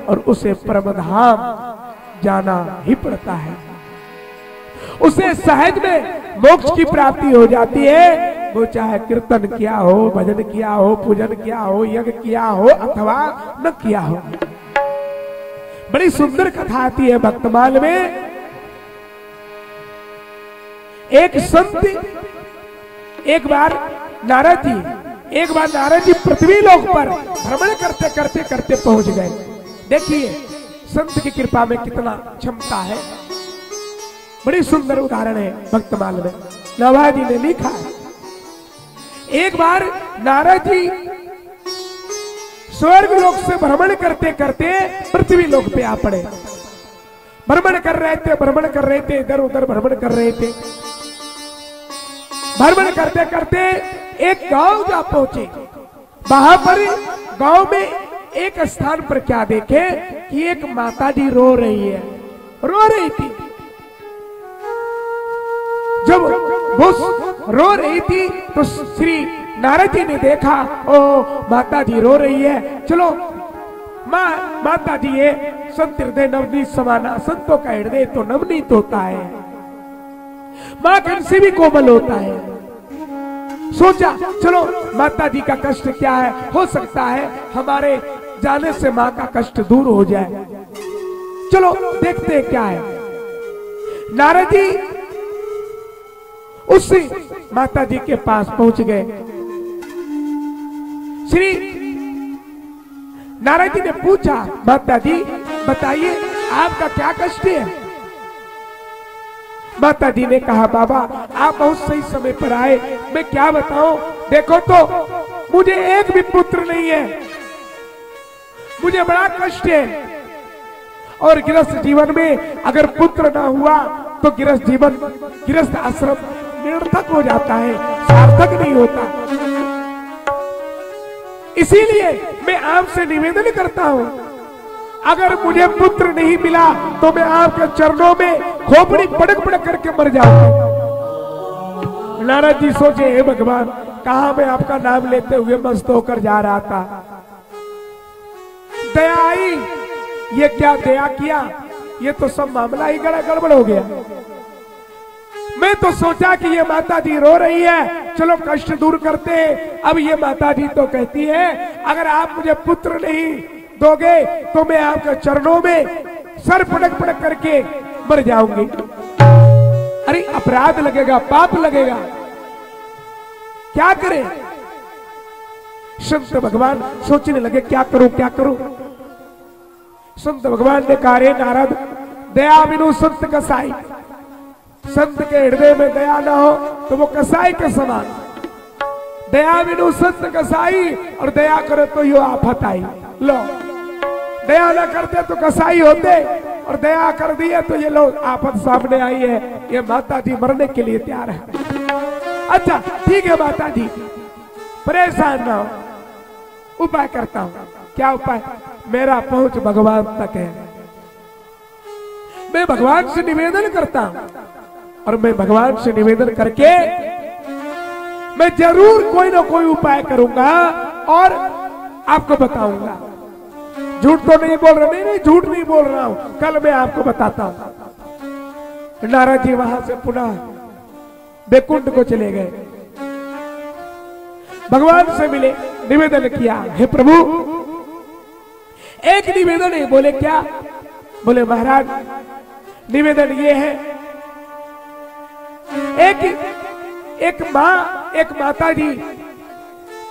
और उसे परमधाम जाना ही पड़ता है। उसे सहज में मोक्ष की प्राप्ति हो जाती है। वो चाहे कीर्तन किया हो, भजन किया हो, पूजन किया हो, यज्ञ किया हो अथवा न किया हो। बड़ी सुंदर कथा आती है भक्तमाल में। एक संत एक बार नारद जी पृथ्वी लोक पर भ्रमण करते करते करते पहुंच गए। देखिए संत की कृपा में कितना क्षमता है। बड़ी सुंदर उदाहरण है भक्तमाल में, नवाब जी ने लिखा है। एक बार नारद जी स्वर्ग लोक से भ्रमण करते करते पृथ्वी लोक पे आ पड़े। भ्रमण कर रहे थे, इधर उधर भ्रमण कर रहे थे। भ्रमण करते करते एक गांव जा पहुंचे। वहां पर गांव में एक स्थान पर क्या देखे कि एक माता जी रो रही है, रो रही थी। जब वो रो रही थी तो श्री नारद जी ने देखा, ओ माता जी रो रही है, चलो माता जी ये संत हृदय नवनीत समाना, संतों का हृदय तो नवनीत होता है, मां कंठ से भी कोमल होता है। सोचा चलो माता जी का कष्ट क्या है, हो सकता है हमारे जाने से मां का कष्ट दूर हो जाए, चलो देखते हैं क्या है। नारद जी उस माता जी के पास पहुंच गए। श्री नारद जी ने पूछा, माता जी बताइए आपका क्या कष्ट है। माता जी ने कहा, बाबा आप बहुत सही समय पर आए, मैं क्या बताऊं, देखो तो मुझे एक भी पुत्र नहीं है, मुझे बड़ा कष्ट है। और गृहस्थ जीवन में अगर पुत्र ना हुआ तो गृहस्थ आश्रम निरर्थक हो जाता है, सार्थक नहीं होता। इसीलिए मैं आपसे निवेदन करता हूं, अगर मुझे पुत्र नहीं मिला तो मैं आपके चरणों में खोपड़ी पड़क पड़क करके मर जाऊंगा। नारद जी सोचे, हे भगवान, कहां मैं आपका नाम लेते हुए मस्त होकर जा रहा था, दया आई, ये क्या दया किया, ये तो सब मामला ही गड़बड़ हो गया। मैं तो सोचा कि ये माता जी रो रही है, चलो कष्ट दूर करते हैं। अब ये माता जी तो कहती है, अगर आप मुझे पुत्र नहीं दोगे तो मैं आपके चरणों में सर पटक पटक करके मर जाऊंगी। अरे अपराध लगेगा, पाप लगेगा, क्या करें। संत भगवान सोचने लगे, क्या करूं क्या करूं। संत भगवान ने कहा, रे नारद, दया बिनु संत कसाई, संत के हृदय में दया ना हो तो वो कसाई के समान। दया बिनु संत कसाई, और दया करे तो यो आफत आई। लो, दया ना करते तो कसाई होते, और दया कर दिए तो ये लोग आफत सामने आई है। ये माता जी मरने के लिए तैयार है। अच्छा ठीक है माता जी, परेशान ना हो, उपाय करता हूं। क्या उपाय? मेरा पहुंच भगवान तक है, मैं भगवान से निवेदन करता हूं, और मैं भगवान से निवेदन करके मैं जरूर कोई ना कोई उपाय करूंगा और आपको बताऊंगा। झूठ तो नहीं बोल रहा, नहीं झूठ नहीं बोल रहा हूं, कल मैं आपको बताता हूं। नारद जी वहां से पुनः बैकुंठ को चले गए, भगवान से मिले, निवेदन किया, हे प्रभु एक निवेदन है। बोले क्या? बोले महाराज निवेदन ये है, एक माता जी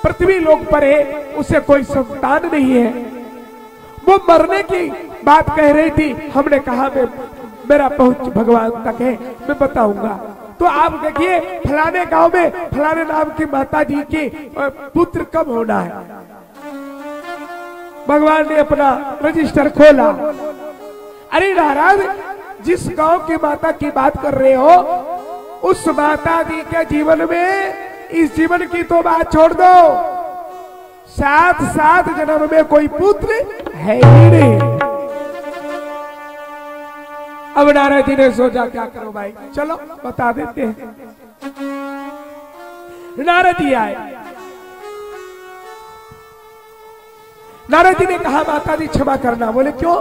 पृथ्वी लोक पर है, उसे कोई संतान नहीं है, वो मरने की बात कह रही थी। हमने कहा मेरा पहुंच भगवान तक है, मैं बताऊंगा। तो आप देखिए फलाने गांव में फलाने नाम की माता जी के पुत्र कब होना है। भगवान ने अपना रजिस्टर खोला। अरे महाराज, जिस गांव की माता की बात कर रहे हो, उस माता जी के जीवन में इस जीवन की तो बात छोड़ दो, 7 जन्म में कोई पुत्र है ही नहीं। अब नारद जी ने सोचा क्या करो भाई, चलो बता देते हैं। नारद जी आए, नारद जी ने कहा माता जी क्षमा करना। बोले क्यों?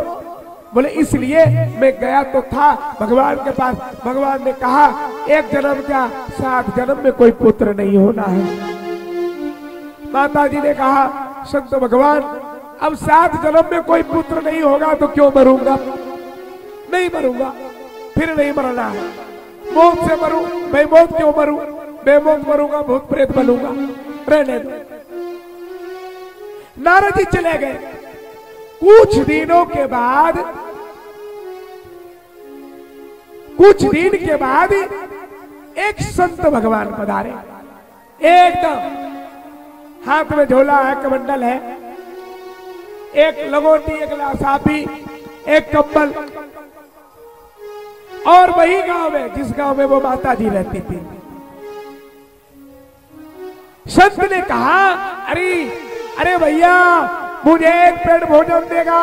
बोले इसलिए मैं गया तो था भगवान के पास, भगवान ने कहा एक जन्म क्या 7 जन्म में कोई पुत्र नहीं होना है। माता जी ने कहा संत भगवान अब 7 जन्म में कोई पुत्र नहीं होगा तो क्यों मरूंगा? नहीं मरूंगा, फिर नहीं मरना है, मौत से मरूं, मैं मौत क्यों मरूं? मैं मौत मरूंगा, भूत प्रेत बनूंगा, रहने दो। नारद जी चले गए। कुछ दिनों के बाद, कुछ दिन के बाद एक संत भगवान पधारे। एकदम हाथ में झोला है, कमंडल है, एक लंगोटी, एक लासापी, एक कंबल, और वही गांव में जिस गांव में वो माता जी रहती थी। संत ने कहा अरे भैया मुझे एक पेट भोजन देगा,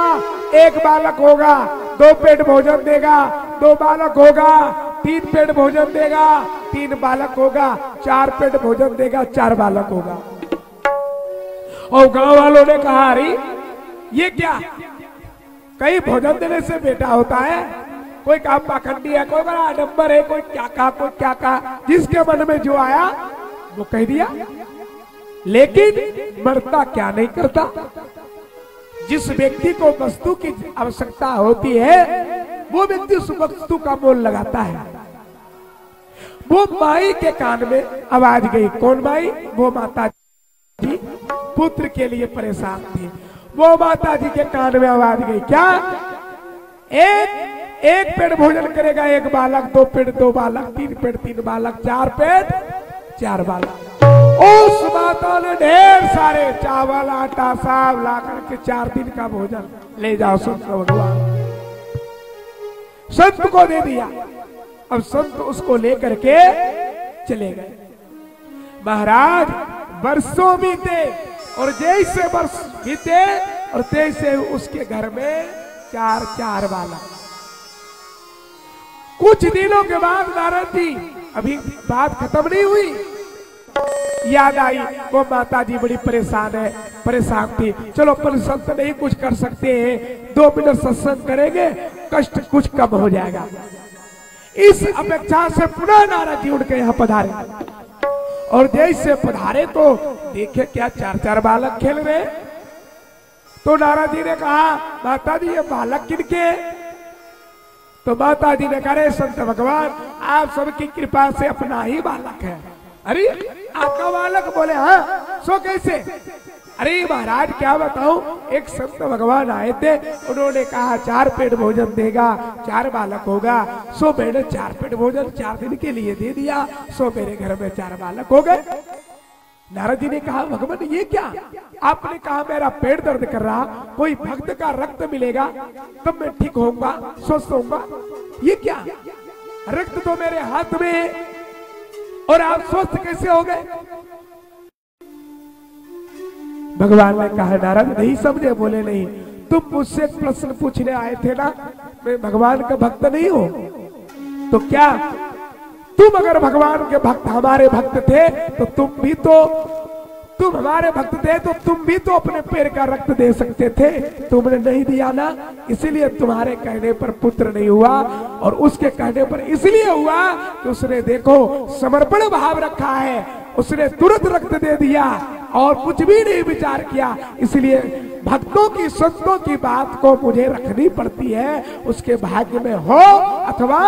एक बालक होगा, 2 पेट भोजन देगा, 2 बालक होगा, 3 पेट भोजन देगा, 3 बालक होगा, 4 पेट भोजन देगा, 4 बालक होगा। और गांव वालों ने कहा अरे ये क्या, कई भोजन देने से बेटा होता है? कोई काम पाखंडी है, कोई बड़ा आडंबर है, कोई क्या कहा, कोई क्या कहा, जिसके मन में जो आया वो कह दिया। लेकिन मरता क्या नहीं करता। जिस व्यक्ति को वस्तु की आवश्यकता होती है वो व्यक्ति उस वस्तु का मोल लगाता है। वो माई के कान में आवाज गई। कौन माई? वो माता जी पुत्र के लिए परेशान थी। वो माता जी के कान में आवाज गई क्या? एक पेट भोजन करेगा, 1 बालक, 2 पेट 2 बालक, 3 पेट 3 बालक, 4 पेट 4 बालक। उस माता ने ढेर सारे चावल आटा सब ला करके 4 दिन का भोजन ले जाओ संत भगवान, संत को दे दिया। अब संत उसको लेकर के चले गए। महाराज वर्षों बीते और जैसे वर्ष बीते और तैसे उसके घर में 4 बालक। कुछ दिनों के बाद नारद जी, अभी बात खत्म नहीं हुई, याद आई वो माता जी बड़ी परेशान थी। चलो पर संत नहीं कुछ कर सकते हैं, 2 मिनट सत्संग करेंगे, कष्ट कुछ कम हो जाएगा। इस अपेक्षा से पुनः नारद जी उनके यहाँ पधारे। और जैसे पधारे तो देखे क्या 4 बालक खेल रहे। तो नारद जी ने कहा माता जी ये बालक किनके? तो माता जी ने कहा संत भगवान आप सबकी कृपा से अपना ही बालक है। अरे आपका बालक? बोले हाँ। सो कैसे? अरे महाराज क्या बताऊं, एक संत भगवान आए थे, उन्होंने कहा 4 पेट भोजन देगा, 4 बालक होगा। सो मैंने 4 पेट भोजन 4 दिन के लिए दे दिया, सो मेरे घर में 4 बालक हो गए। नारद जी ने कहा भगवान ये क्या? आपने कहा मेरा पेट दर्द कर रहा, कोई भक्त का रक्त मिलेगा तब मैं ठीक होऊंगा, स्वस्थ होऊंगा। ये क्या? रक्त तो मेरे हाथ में है और आप स्वस्थ कैसे हो गए? भगवान ने कहा नारद नहीं समझे? बोले नहीं, तुम मुझसे प्रश्न पूछने आए थे ना, मैं भगवान का भक्त नहीं हूं तो क्या? तुम अगर भगवान के भक्त, हमारे भक्त थे तो तुम हमारे भक्त थे तो तुम भी तो अपने पैर का रक्त दे सकते थे, तुमने नहीं दिया ना, इसीलिए तुम्हारे कहने पर पुत्र नहीं हुआ। और उसके कहने पर इसलिए हुआ कि उसने देखो समर्पण भाव रखा है, उसने तुरंत रक्त दे दिया और कुछ भी नहीं विचार किया। इसलिए भक्तों की, संतों की बात को मुझे रखनी पड़ती है, उसके भाग्य में हो अथवा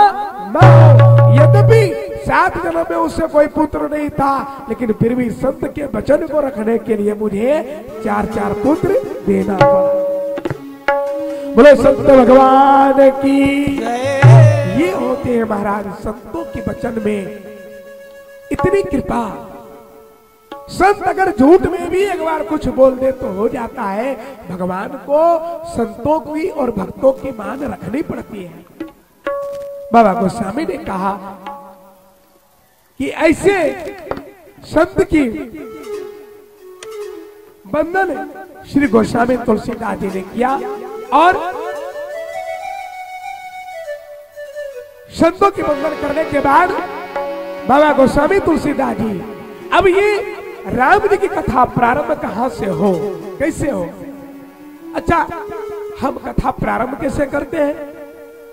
न हो। यद्यपि 7 जन्म में उससे कोई पुत्र नहीं था, लेकिन फिर भी संत के वचन को रखने के लिए मुझे 4 पुत्र देना पड़ा। बोले संत भगवान की। ये होते हैं महाराज संतों के वचन में इतनी कृपा। संत अगर झूठ में भी एक बार कुछ बोल दे तो हो जाता है। भगवान को संतों की और भक्तों की मान रखनी पड़ती है। बाबा गोस्वामी ने कहा कि ऐसे संत की वंदन श्री गोस्वामी तुलसीदास जी ने किया और संतों की वंदन करने के बाद बाबा गोस्वामी तुलसीदास जी, अब ये राम जी की कथा प्रारंभ कहां से हो, कैसे हो? अच्छा, हम कथा प्रारंभ कैसे करते हैं?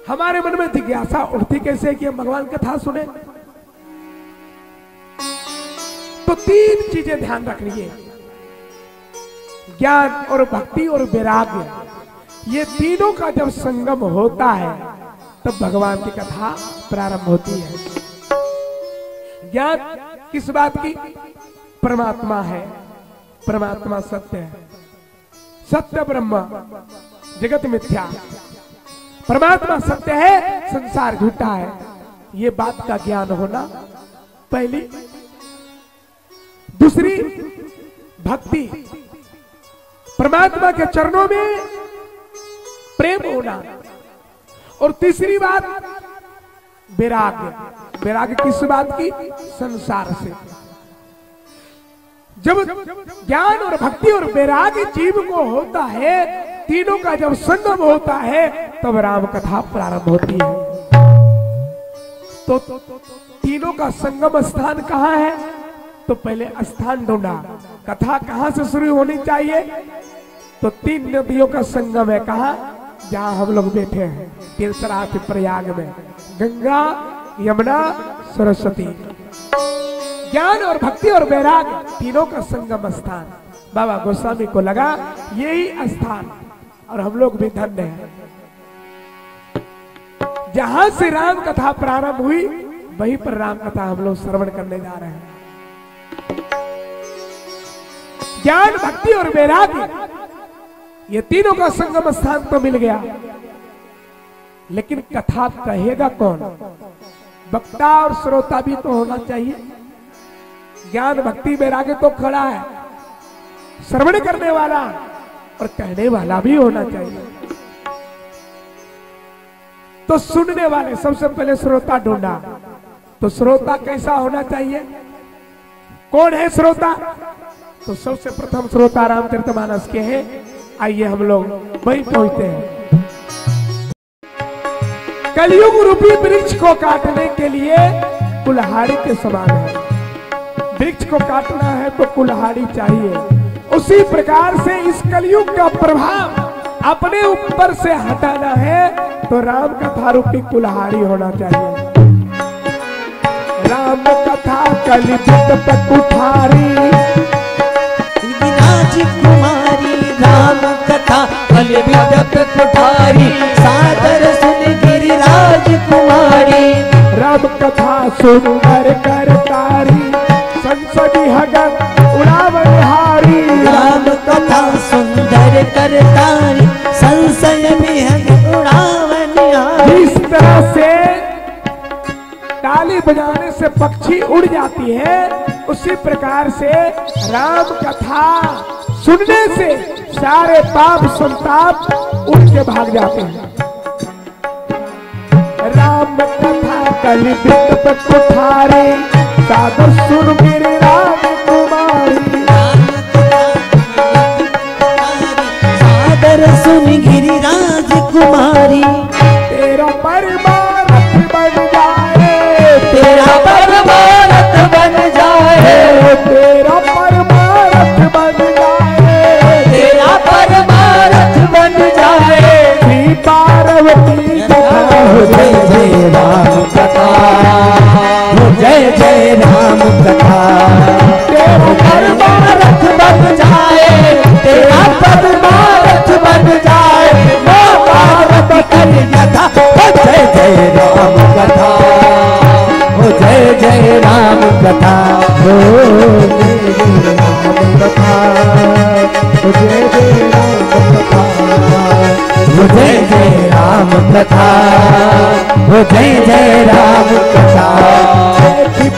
हमारे मन में जिज्ञासा उठती कैसे कि हम भगवान कथा सुने? तो 3 चीजें ध्यान रखनी है, ज्ञान और भक्ति और वैराग्य। ये तीनों का जब संगम होता है तब भगवान की कथा प्रारंभ होती है। ज्ञान किस बात की? परमात्मा है, परमात्मा सत्य है, सत्य ब्रह्म, जगत मिथ्या। परमात्मा सत्य है, संसार झूठा है, ये बात का ज्ञान होना पहली। दूसरी भक्ति, परमात्मा के चरणों में प्रेम होना। और तीसरी बात वैराग्य। वैराग्य किस बात की? संसार से। जब ज्ञान और भक्ति और वैराग्य जीव को होता है, तीनों का जब संगम होता है तब राम कथा प्रारंभ होती है। तो तीनों का संगम स्थान कहाँ है? तो पहले स्थान ढूंढा, कथा कहाँ से शुरू होनी चाहिए? तो 3 नदियों का संगम है। कहाँ? जहां हम लोग बैठे हैं, तीर्थराज प्रयाग में, गंगा, यमुना, सरस्वती। ज्ञान और भक्ति और वैराग्य तीनों का संगम स्थान। बाबा गोस्वामी को लगा यही स्थान, और हम लोग भी धन्य हैं। जहां से राम कथा प्रारंभ हुई वहीं पर राम कथा हम लोग श्रवण करने जा रहे हैं। ज्ञान, भक्ति और वैराग्य, ये तीनों का संगम स्थान तो मिल गया, लेकिन कथा कहेगा कौन? वक्ता और श्रोता भी तो होना चाहिए। ज्ञान, भक्ति, वैराग्य तो खड़ा है, श्रवण करने वाला और कहने वाला भी होना चाहिए। तो सुनने वाले सबसे पहले श्रोता ढूंढा। तो श्रोता कैसा होना चाहिए? कौन है श्रोता? तो सबसे प्रथम श्रोता रामचरितमानस के हैं। आइए हम लोग वहीं पहुंचते हैं। कलयुग रूपी वृक्ष को काटने के लिए कुल्हाड़ी के समान है। वृक्ष को काटना है तो कुल्हाड़ी चाहिए। उसी प्रकार से इस कलयुग का प्रभाव अपने ऊपर से हटाना है तो राम कथा रूपी कुल्हाड़ी होना चाहिए। राम कथा कलियुग पे कुठारी, राजकुमारी राम कथा कलियुग पे कुठारी, सादर सुन गिरिराज कुमारी। राम कथा सुंदर करतारी, संसदी हगत उड़ावनहारी। राम कथा सुंदर करतारी, संशय में उड़ावनहारी। इस तरह से ताली बजाने से पक्षी उड़ जाती है, उसी प्रकार से राम कथा सुनने से सारे पाप संताप उड़ के भाग जाते हैं। राम कथा कलियुग पे कुठारी, सादर सुन गिरिराज कुमारी। सादर सुन गिरिराज कुमारी। तेरा परमारथ बन जाए, तेरा परमारथ बन जाए, तेरा परमारथ बन जाए, तेरा परमारथ बन जाए। श्री पार्वती जय जय राम कथा, जय जय राम कथा। तेरा परमारथ बन जाए, तेरा परमारथ बन जाए। माँ पार्वती करी यथा, जय जय राम कथा, जय जय राम कथा, जय जय राम कथा, जय जय राम कथा, जय जय राम कथा, जय जय राम कथा।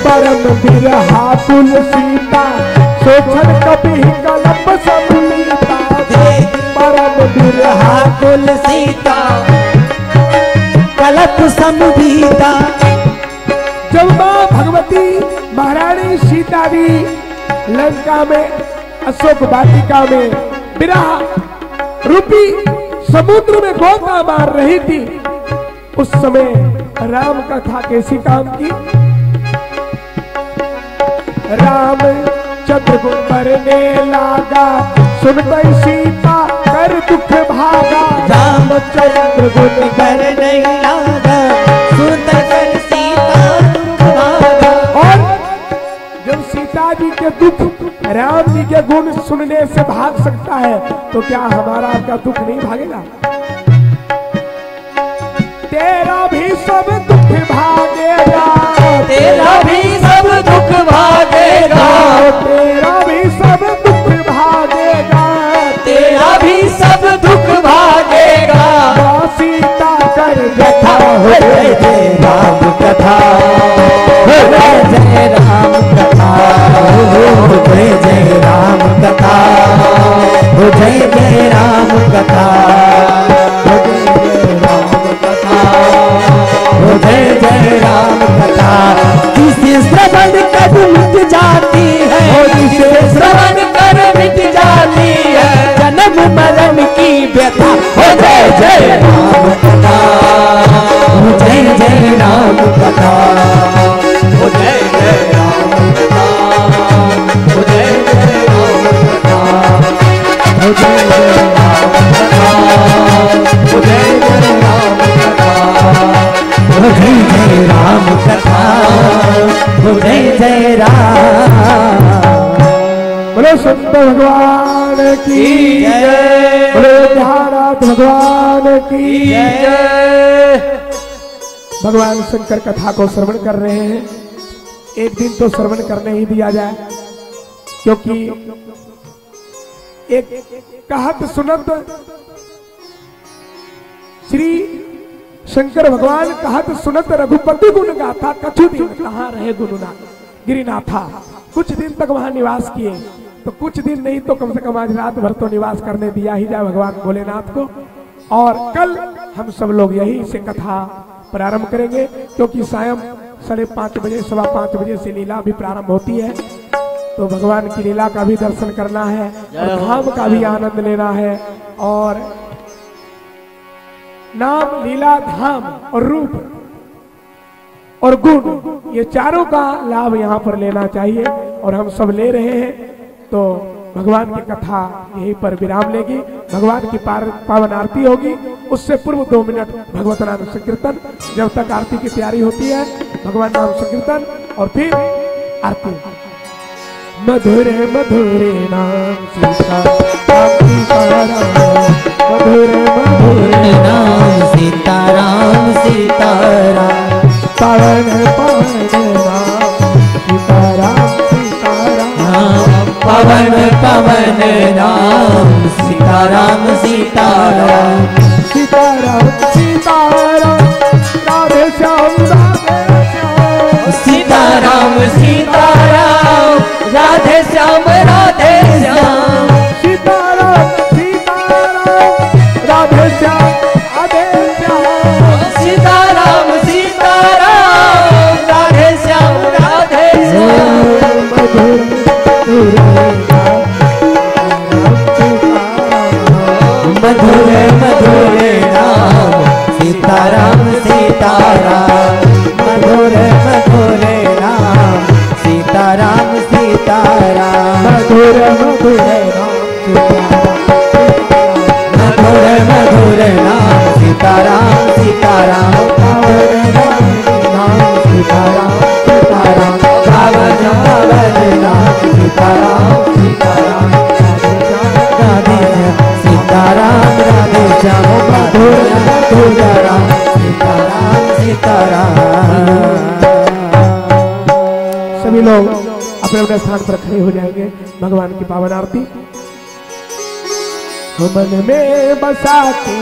परम बिरहा कुल सीता, सोचन कभी कलप संभलीता। परम बिरहा कुल सीता, कलप संभीता। जब मां भगवती महारानी सीता भी लंका में अशोक वाटिका में बिरहा रूपी समुद्र में गोता मार रही थी, उस समय राम कथा कैसी काम की? राम चंद्र को मरने लागा, सुन गई सीता कर दुख रामचंद्र गुण कर नहीं लागा, सुनकर सीता दुख भागा। और जब सीता जी के दुख राम जी के गुण सुनने से भाग सकता है, तो क्या हमारा आपका दुख नहीं भागेगा? तेरा भी सब दुख भागेगा, तेरा भी सब दुख भागेगा, तेरा भी सब दुख भागेगा, तेरा भी सब दुख भागेगा। सीता कर कथा हो जय जय राम कथा, हो जय जय राम कथा, हो जय जय राम कथा, हो जय जय राम कथा, हो जय जय राम कथा। जिसे श्रवण कर मिट जाती है, जिसे श्रवण कर मिट जाती है जन्म मरण की व्यथा। हो जय जय राम कथा, हो जय जय राम कथा, हो जय जय राम कथा, हो जय जय राम कथा, हो जय जय राम कथा, हो जय जय राम कथा, हो जय जय राम कथा, हो जय जय राम। बोलो संत भगवान की जय, बोलो महाराज भगवान की जय। भगवान शंकर कथा को श्रवण कर रहे हैं। एक दिन तो श्रवण करने ही दिया जाए, क्योंकि एक कहत सुनत श्री शंकर भगवान कहत सुनत रघुपति गुण गाथा, कछु दिन कहाँ रहे गुरुनाथ गिरिनाथा। कुछ दिन तक वहां निवास किए, तो कुछ दिन नहीं तो कम से कम आज रात भर तो निवास करने दिया ही जाए भगवान भोलेनाथ को। और कल हम सब लोग यही से कथा प्रारंभ करेंगे, क्योंकि सायं 5:30 बजे 5:15 बजे से लीला भी प्रारंभ होती है। तो भगवान की लीला का भी दर्शन करना है और धाम का भी आनंद लेना है। और नाम, लीला, धाम और रूप और गुण, ये चारों का लाभ यहाँ पर लेना चाहिए और हम सब ले रहे हैं। तो भगवान की कथा यहीं पर विराम लेगी। भगवान की पावन आरती होगी, उससे पूर्व 2 मिनट भगवत नाम संकीर्तन। जब तक आरती की तैयारी होती है, भगवान नाम संकीर्तन और फिर आरती। मधुरे मधुरे नाम सीताराम, मधुरे मधुरे नाम सीताराम सीताराम, पावन पावन नाम सीताराम सीताराम, पवन पवन नाम सीताराम सीताराम, सीताराम सीताराम, राधे श्याम राधे श्याम, सीताराम सीताराम, राधे श्याम राधे श्याम, सीताराम सीताराम, राधे श्याम राधे श्याम, सीताराम सीताराम, राधे श्याम राधे श्याम। मधुरे मधुरे नाम सीताराम सीताराम, मधुरे मधुरे नाम सीताराम सीताराम, मधुरे मधुरे मधुरे मधुरे नाम सीताराम सीताराम, नाम सीताराम सीताराम, पावन पावन नाम सीताराम सीताराम, राधे सीताराम राधे श्याम, मधुरे मधुरे राम सीताराम सीताराम। सभी लोग अपने अपने स्थान पर खड़े हो जाएंगे। भगवान की पावन आरती। मन में बसा के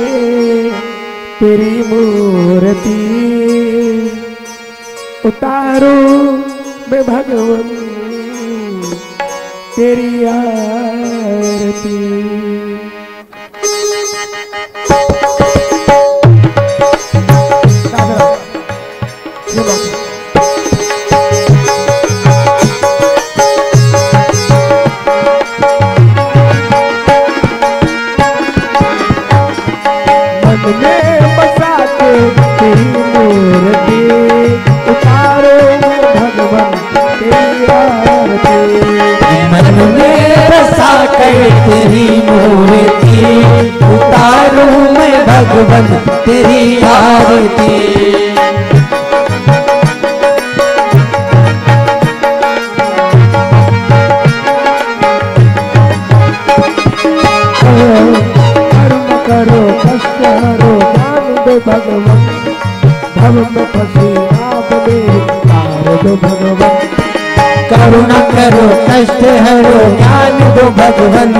तेरी मूर्ति उतारो मैं भगवान तेरी आरती। तेरी मूर्ति उतारूं मैं भगवान भगवन तेरी आरती। करो कष्ट हरो ज्ञान दो भगवन, भव में फंसी आप मेरी तार दो भगवन। करुणा करो कष्ट हरो ज्ञान दो भगवन,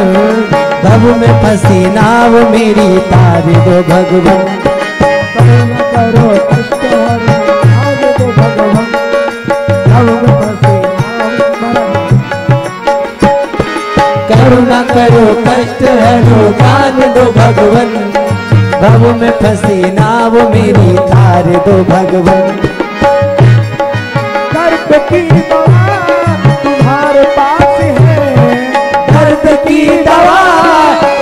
भव में फंसी नाव मेरी तार दो भगवन। करुणा करो कष्ट हरो ज्ञान दो भगवन, भव में फंसी नाव। करुणा करो कष्ट हरो ज्ञान दो भगवन, भव में फंसी नाव मेरी तार दो भगवन। दर्द की दवा तुम्हारे पास है, दर्द की दवा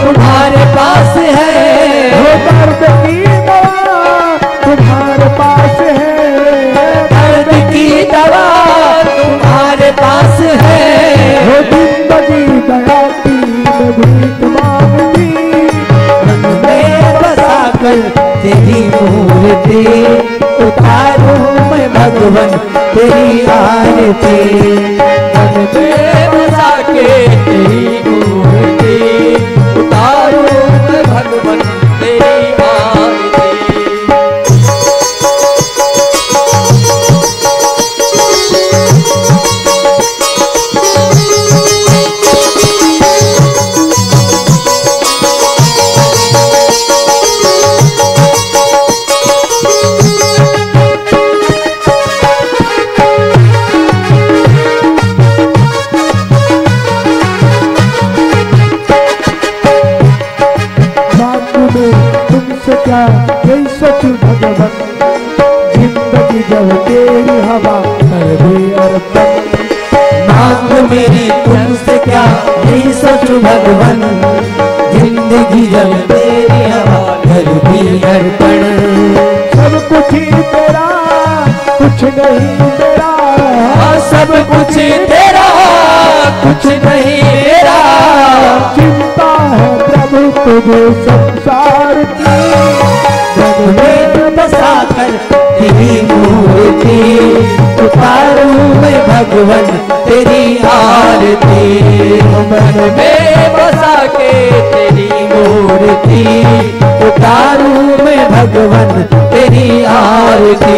तुम्हारे पास है, वो दर्द की दवा तुम्हारे पास है, दर्द की दवा तुम्हारे पास है। वो जिंदगी दया की मैं भीख मांगती, मन में बसा कर तेरी मूर्ति उतारूं मैं भगवन तेरी आरती। मन में बसा के तेरी मूर्ति उतारूं मैं भगवन तेरी आरती। तुमसे क्या यही सोचूं भगवन, जिंदगी जब तेरी हवा कर दे अर्पण। मांग मेरी तुमसे क्या यही सोचूं भगवन, जिंदगी जब तेरी हवा कर दी अर्पण। सब कुछ ही तेरा कुछ नहीं मेरा, सब कुछ तेरा कुछ नहीं मेरा। चिंता है प्रभु तुझे संसार की, मन में बसा कर तेरी मूर्ति उतारूं मैं भगवन तेरी आरती। मन में बसा के तेरी मूर्ति उतारूं मैं भगवन तेरी आरती।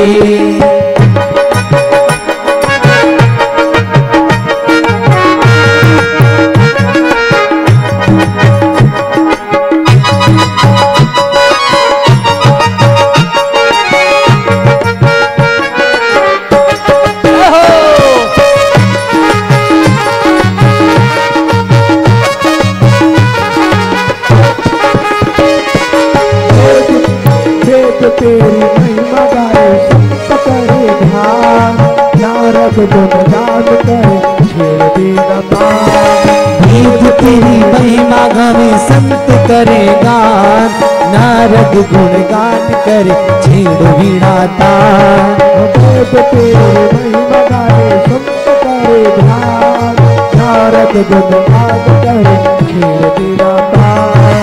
तेरी महिमा गाए संत करे ध्यान, नारद गुणगान करे छेड़ देना पान। गीत तेरी महिमा गावे संत करे गान, नारद गुणगान करे छेड़ वीणा तान। वेद तेरी महिमा गाए संत करे ध्यान, नारद गुणगान करे छेड़ देना पान।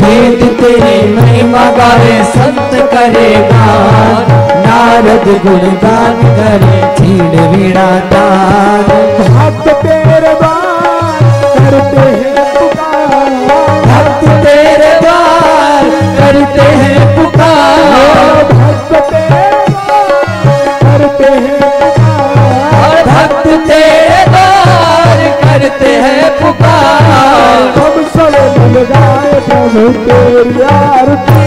वेद तेरी महिमा गावे संत करे गान, नारद गुणगान करे छेड़ वीणा तान। भक्त तेरे द्वार करते हैं पुकार, भक्त तेरे द्वार करते हैं पुकार। भक्त तेरे द्वार करते हैं पुकार, भक्त तेरे द्वार करते हैं पुकार। हम सब मिल गाए प्रभु तेरी आरती।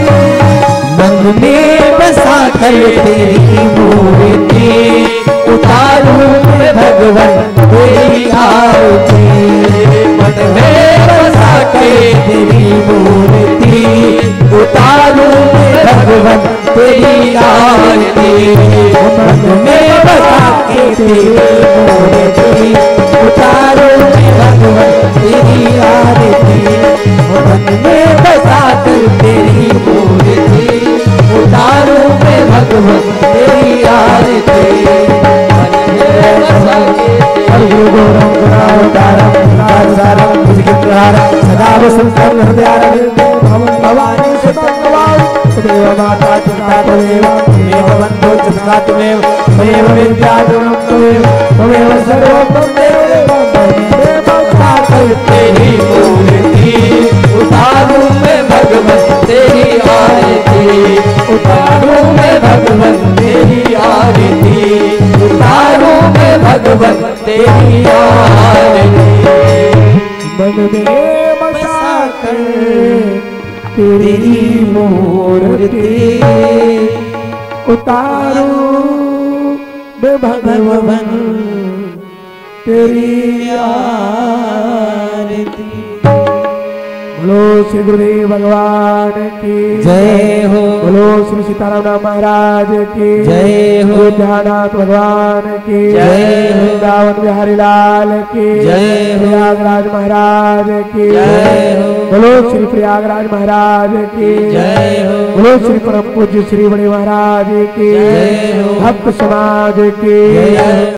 मन में बसा कर तेरी मूर्ति उतारूं मैं भगवन तेरी आरती। मन में बसा के तेरी मूर्ति उतारूं मैं भगवन तेरी आरती। मन में बसा के तेरी मूर्ति उतारूं मैं भगवन तेरी आरती। मन में बसा कर तेरी मूर्ति उतारूं मैं भगवन तेरी आरती। मन में बसा के सदा वसंत हृदय भवन भवानी सुतंगवान त्वमेव माता पिता त्वमेव त्वमेव बन्धो च सखा त्वमेव त्वमेव विद्या गुरुं त्वमेव त्वमेव सर्वं त्वमेव साकर तेरी मूर्ति उतारूं मैं भगवत तेरी आरती उतारूं मैं भगवत तेरी आरती उतारूं मैं भगवत तेरी आरती मन में बसाकर तेरी मूर्ति उतारूं मैं भगवन तेरी आरती। बोलो श्री गुरुदेव भगवान की जय हो। बोलो श्री सीताराम महाराज की जय हो। ध्यानाथ भगवान की जय हो। वृंदावन बिहारी लाल की जय हो। प्रयागराज महाराज की जय हो। बोलो श्री प्रयागराज महाराज की जय हो। बोलो श्री परम पूज्य श्री बड़े महाराज की जय हो। भक्त समाज की जय हो।